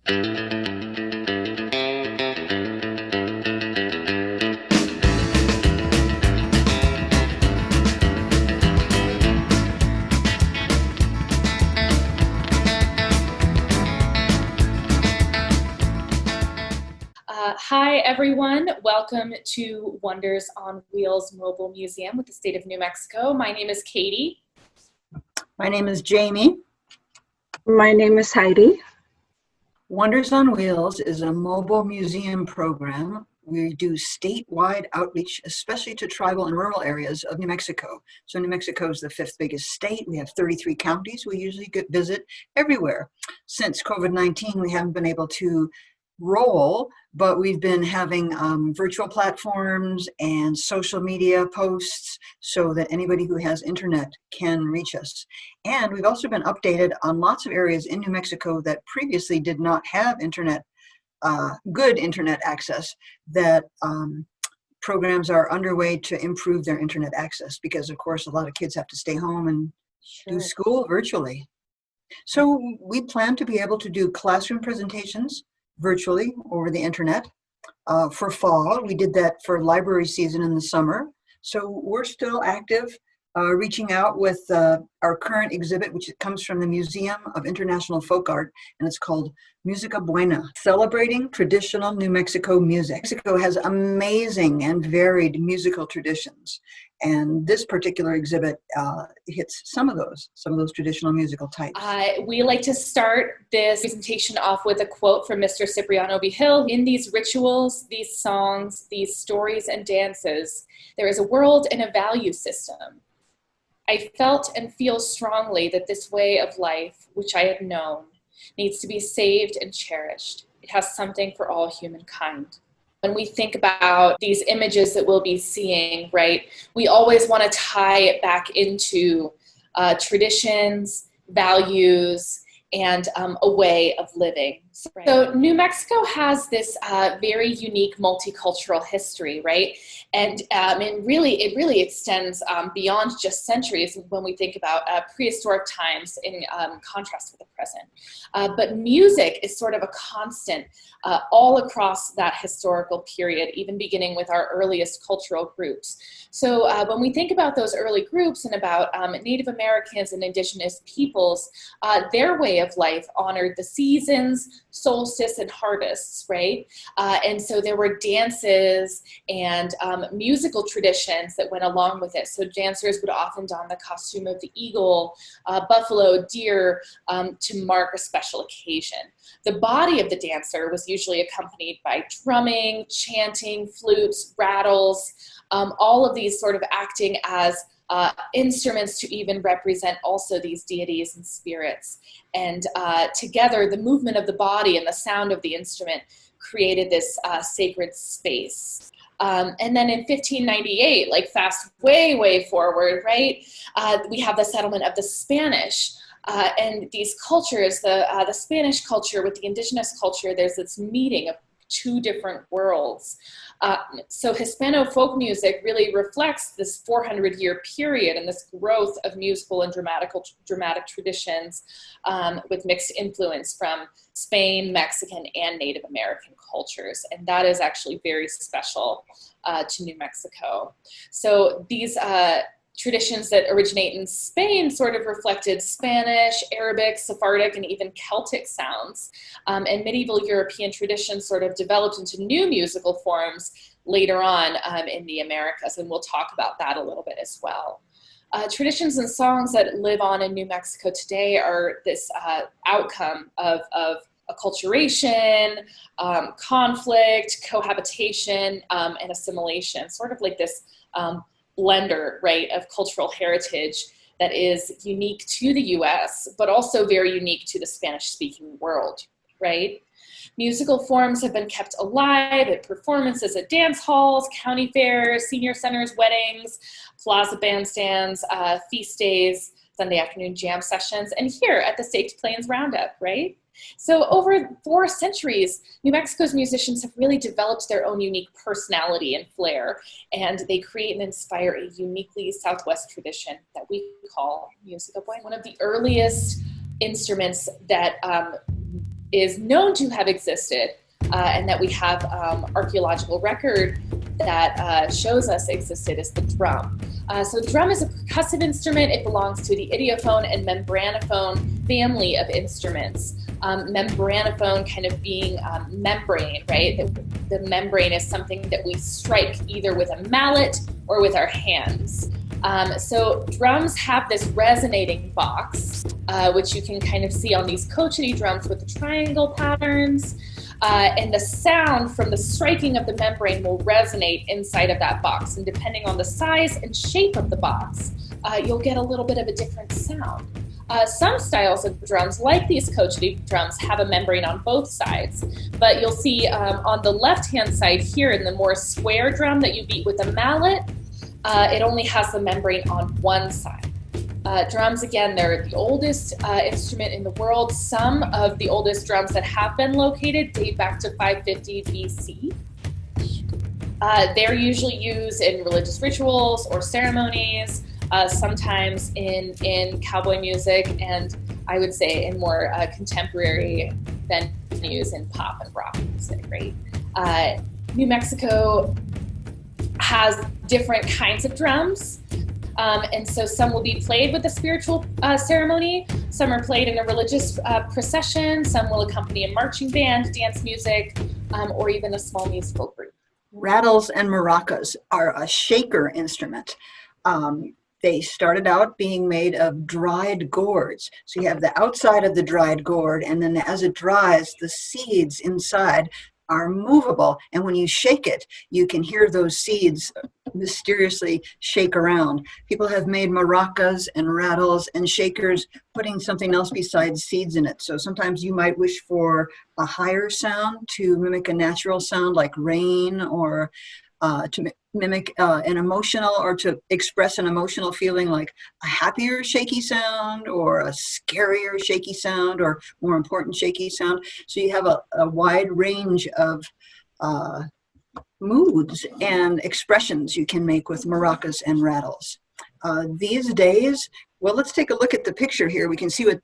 Hi, everyone. Welcome to Wonders on Wheels Mobile Museum with the state of New Mexico. My name is Katie. My name is Jamie. My name is Heidi. Wonders on Wheels is a mobile museum program. We do statewide outreach, especially to tribal and rural areas of New Mexico. So New Mexico is the fifth biggest state. We have 33 counties. We usually visit everywhere. Since COVID-19, we haven't been able to roll, but we've been having virtual platforms and social media posts so that anybody who has internet can reach us. And we've also been updated on lots of areas in New Mexico that previously did not have internet, good internet access, that programs are underway to improve their internet access because, of course, a lot of kids have to stay home and do school virtually. So we plan to be able to do classroom presentations virtually over the internet for fall. We did that for library season in the summer. So we're still active, reaching out with our current exhibit, which comes from the Museum of International Folk Art, and it's called Musica, Buena, celebrating traditional New Mexico music. Mexico has amazing and varied musical traditions, and this particular exhibit hits some of those traditional musical types. We like to start this presentation off with a quote from Mr. Cipriano. In these rituals, these songs, these stories and dances, there is a world and a value system. I felt and feel strongly that this way of life, which I had known, needs to be saved and cherished. It has something for all humankind. When we think about these images that we'll be seeing, right, we always want to tie it back into traditions, values, and a way of living. So New Mexico has this very unique multicultural history, right? And it really extends beyond just centuries when we think about prehistoric times in contrast with the present. But music is sort of a constant all across that historical period, even beginning with our earliest cultural groups. So when we think about those early groups and about Native Americans and indigenous peoples, their way of life honored the seasons, solstice and harvests, right? And so there were dances and musical traditions that went along with it. So dancers would often don the costume of the eagle, buffalo, deer to mark a special occasion. The body of the dancer was usually accompanied by drumming, chanting, flutes, rattles, all of these sort of acting as instruments to even represent also these deities and spirits. And together, the movement of the body and the sound of the instrument created this sacred space. And then in 1598, like fast way forward, right, we have the settlement of the Spanish. And these cultures, the Spanish culture with the indigenous culture, there's this meeting of two different worlds. So Hispano folk music really reflects this 400-year period and this growth of musical and dramatic traditions with mixed influence from Spain, Mexican, and Native American cultures. And that is actually very special to New Mexico. So these traditions that originate in Spain sort of reflected Spanish, Arabic, Sephardic, and even Celtic sounds. And medieval European traditions sort of developed into new musical forms later on in the Americas, and we'll talk about that a little bit as well. Traditions and songs that live on in New Mexico today are this outcome of acculturation, conflict, cohabitation, and assimilation, sort of like this blender, right, of cultural heritage that is unique to the US, but also very unique to the Spanish-speaking world, right? Musical forms have been kept alive at performances at dance halls, county fairs, senior centers, weddings, plaza bandstands, feast days, Sunday afternoon jam sessions, and here at the Staked Plains Roundup, right? So over 4 centuries, New Mexico's musicians have really developed their own unique personality and flair, and they create and inspire a uniquely Southwest tradition that we call Musica. One of the earliest instruments that is known to have existed, and that we have archaeological record that shows us existed, is the drum. So the drum is a percussive instrument. It belongs to the idiophone and membranophone family of instruments. Membranophone kind of being membrane, right? The membrane is something that we strike either with a mallet or with our hands. So drums have this resonating box, which you can kind of see on these crochet drums with the triangle patterns. And the sound from the striking of the membrane will resonate inside of that box. And depending on the size and shape of the box, you'll get a little bit of a different sound. Some styles of drums, like these crochet drums, have a membrane on both sides. But you'll see on the left-hand side here in the more square drum that you beat with a mallet, it only has the membrane on one side. Drums, again, they're the oldest instrument in the world. Some of the oldest drums that have been located date back to 550 BC. They're usually used in religious rituals or ceremonies, sometimes in cowboy music, and I would say in more contemporary venues in pop and rock music, right? New Mexico has different kinds of drums. And so some will be played with a spiritual ceremony, some are played in a religious procession, some will accompany a marching band, dance music, or even a small musical group. Rattles and maracas are a shaker instrument. They started out being made of dried gourds. So you have the outside of the dried gourd, and then as it dries, the seeds inside are movable, and when you shake it, you can hear those seeds mysteriously shake around. People have made maracas and rattles and shakers putting something else besides seeds in it. So sometimes you might wish for a higher sound to mimic a natural sound like rain, or to mimic an emotional, or to express an emotional feeling like a happier shaky sound, or a scarier shaky sound, or more important shaky sound. So you have a wide range of moods and expressions you can make with maracas and rattles. These days, well, let's take a look at the picture here. We can see what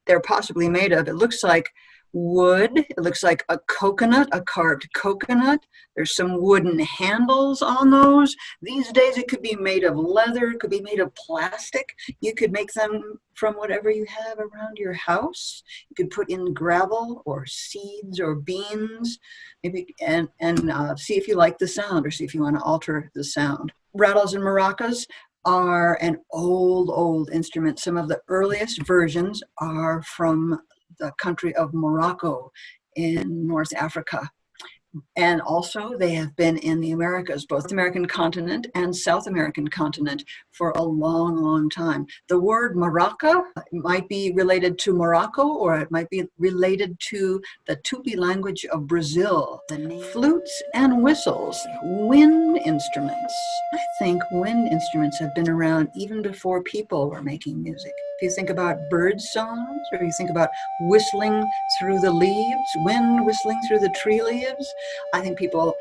they're possibly made of. It looks like wood. It looks like a coconut, a carved coconut. There's some wooden handles on those. These days it could be made of leather, it could be made of plastic. You could make them from whatever you have around your house. You could put in gravel or seeds or beans, maybe, and see if you like the sound, or see if you want to alter the sound. Rattles and maracas are an old instrument. Some of the earliest versions are from the country of Morocco in North Africa. And also they have been in the Americas, both the American continent and South American continent, for a long time. The word maraca might be related to Morocco, or it might be related to the Tupi language of Brazil. Flutes and whistles, wind instruments. I think wind instruments have been around even before people were making music. If you think about bird songs, or you think about whistling through the leaves, wind whistling through the tree leaves, I think people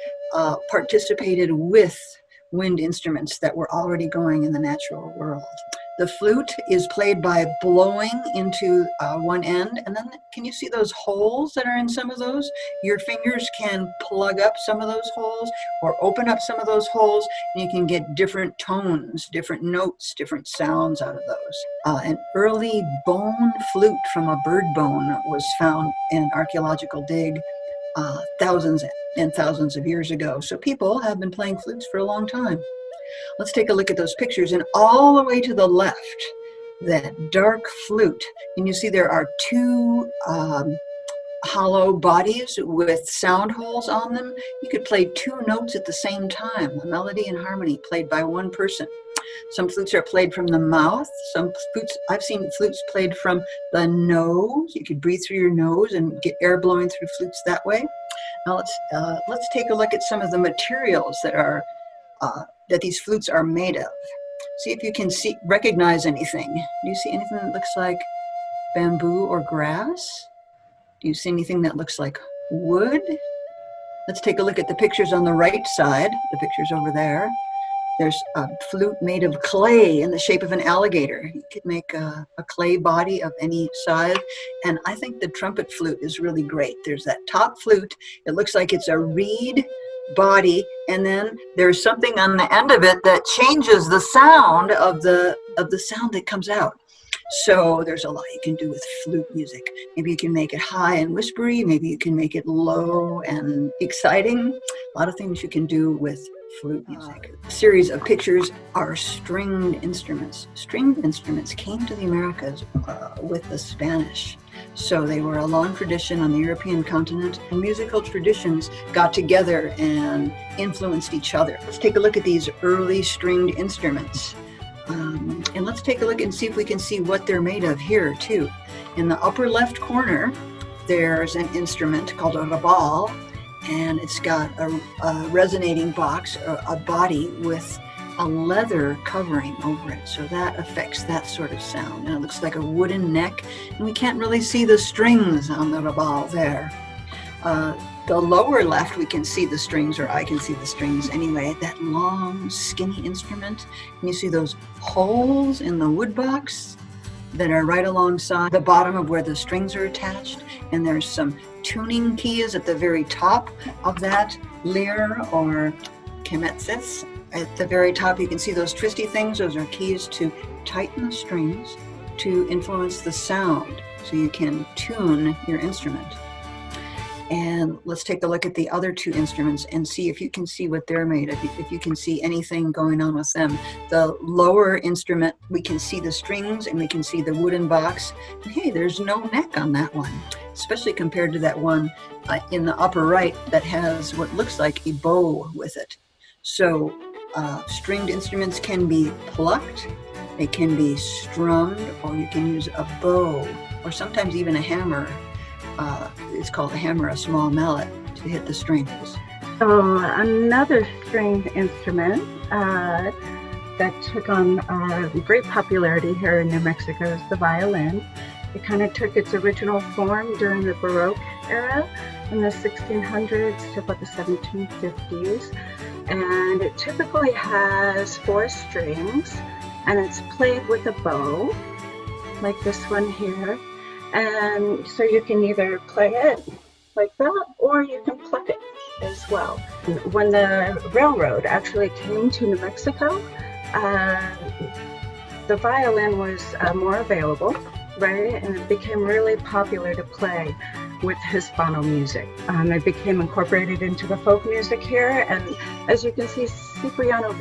participated with wind instruments that were already going in the natural world. The flute is played by blowing into one end, and then can you see those holes that are in some of those? Your fingers can plug up some of those holes or open up some of those holes, and you can get different tones, different notes, different sounds out of those. An early bone flute from a bird bone was found in archaeological dig thousands and thousands of years ago. So people have been playing flutes for a long time. Let's take a look at those pictures. And all the way to the left, that dark flute, and you see there are two hollow bodies with sound holes on them. You could play two notes at the same time, a melody and harmony played by one person. Some flutes are played from the mouth. Some flutes, I've seen flutes played from the nose. You could breathe through your nose and get air blowing through flutes that way. Now let's take a look at some of the materials that are that these flutes are made of. See if you can recognize anything. Do you see anything that looks like bamboo or grass? Do you see anything that looks like wood? Let's take a look at the pictures on the right side, the pictures over there. There's a flute made of clay in the shape of an alligator. You could make a clay body of any size. And I think the trumpet flute is really great. There's that top flute. It looks like it's a reed body, and then there's something on the end of it that changes the sound of the sound that comes out. So there's a lot you can do with flute music. Maybe you can make it high and whispery. Maybe you can make it low and exciting. A lot of things you can do with flute music. A series of pictures are stringed instruments. Stringed instruments came to the Americas with the Spanish. So they were a long tradition on the European continent, and musical traditions got together and influenced each other. Let's take a look at these early stringed instruments. And let's take a look and see if we can see what they're made of here too. In the upper left corner, there's an instrument called a rabal, and it's got a resonating box, a body with a leather covering over it. So that affects that sort of sound. And it looks like a wooden neck, and we can't really see the strings on the rabal there. The lower left, we can see the strings, or I can see the strings anyway, that long, skinny instrument. And you see those holes in the wood box that are right alongside the bottom of where the strings are attached. And there's some tuning keys at the very top of that lyre or kemetsis. At the very top, you can see those twisty things. Those are keys to tighten the strings to influence the sound, so you can tune your instrument. And let's take a look at the other two instruments and see if you can see what they're made of, if you can see anything going on with them. The lower instrument, we can see the strings and we can see the wooden box. And hey, there's no neck on that one, especially compared to that one in the upper right that has what looks like a bow with it. So stringed instruments can be plucked, they can be strummed, or you can use a bow, or sometimes even a hammer. It's called a hammer, a small mallet, to hit the strings. So another stringed instrument that took on great popularity here in New Mexico is the violin. It kind of took its original form during the Baroque era in the 1600s to about the 1750s. And it typically has 4 strings, and it's played with a bow, like this one here. And so you can either play it like that, or you can pluck it as well. When the railroad actually came to New Mexico, the violin was more available, right? And it became really popular to play with Hispano music. It became incorporated into the folk music here. And as you can see, Cipriano,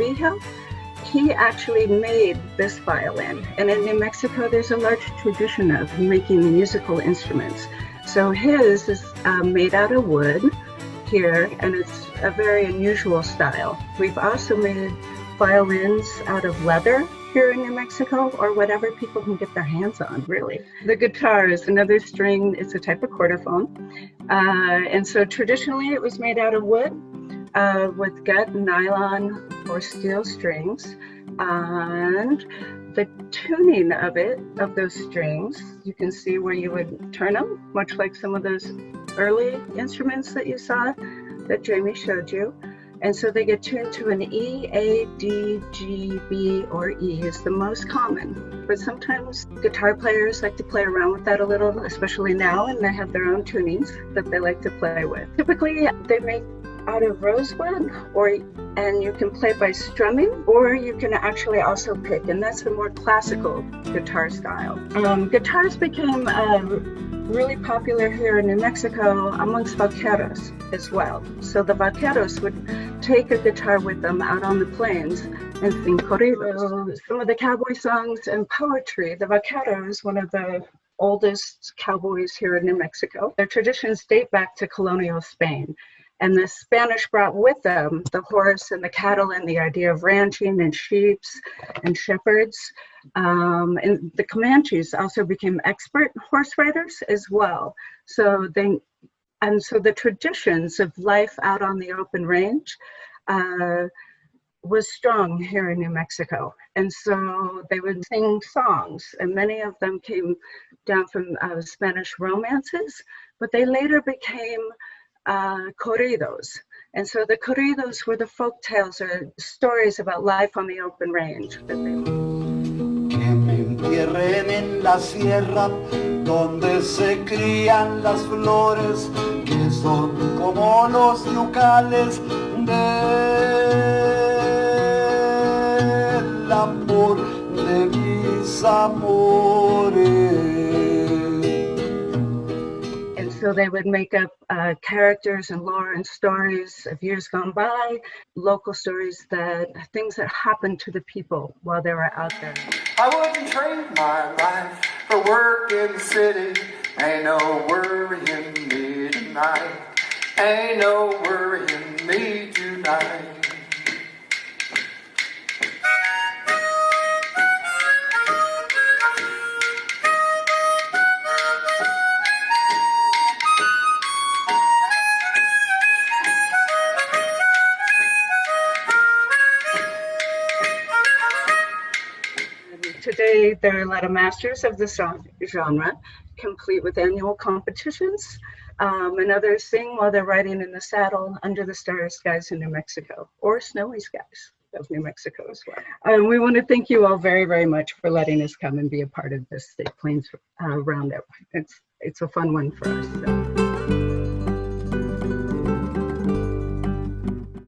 he actually made this violin. And in New Mexico, there's a large tradition of making musical instruments. So his is made out of wood here, and it's a very unusual style. We've also made violins out of leather here in New Mexico, or whatever people can get their hands on, really. The guitar is another string. It's a type of quarterphone. And so traditionally it was made out of wood with gut, nylon, or steel strings. And the tuning of those strings, you can see where you would turn them, much like some of those early instruments that you saw that Jamie showed you. And so they get tuned to an E, A, D, G, B, or E is the most common. But sometimes guitar players like to play around with that a little, especially now, and they have their own tunings that they like to play with. Typically, they make out of rosewood, and you can play by strumming, or you can actually also pick, and that's the more classical guitar style. Guitars became really popular here in New Mexico amongst vaqueros as well. So the vaqueros would take a guitar with them out on the plains and sing corridos. Some of the cowboy songs and poetry. The vaquero is one of the oldest cowboys here in New Mexico. Their traditions date back to colonial Spain. And the Spanish brought with them the horse and the cattle and the idea of ranching and sheep and shepherds. And the Comanches also became expert horse riders as well. So the traditions of life out on the open range was strong here in New Mexico. And so they would sing songs, and many of them came down from Spanish romances, but they later became corridos. And so the corridos were the folk tales or stories about life on the open range that they Que me entierren en la sierra donde se crían las flores que son como los yucales del amor de mis amores. So they would make up characters and lore and stories of years gone by, local stories, things that happened to the people while they were out there. I wouldn't trade my life for work in the city. Ain't no worrying me tonight. Ain't no worrying me tonight. Today, there are a lot of masters of the genre, complete with annual competitions, and others sing while they're riding in the saddle under the starry skies in New Mexico, or snowy skies of New Mexico as well. We want to thank you all very, very much for letting us come and be a part of this State Plains Roundup. It's a fun one for us. So.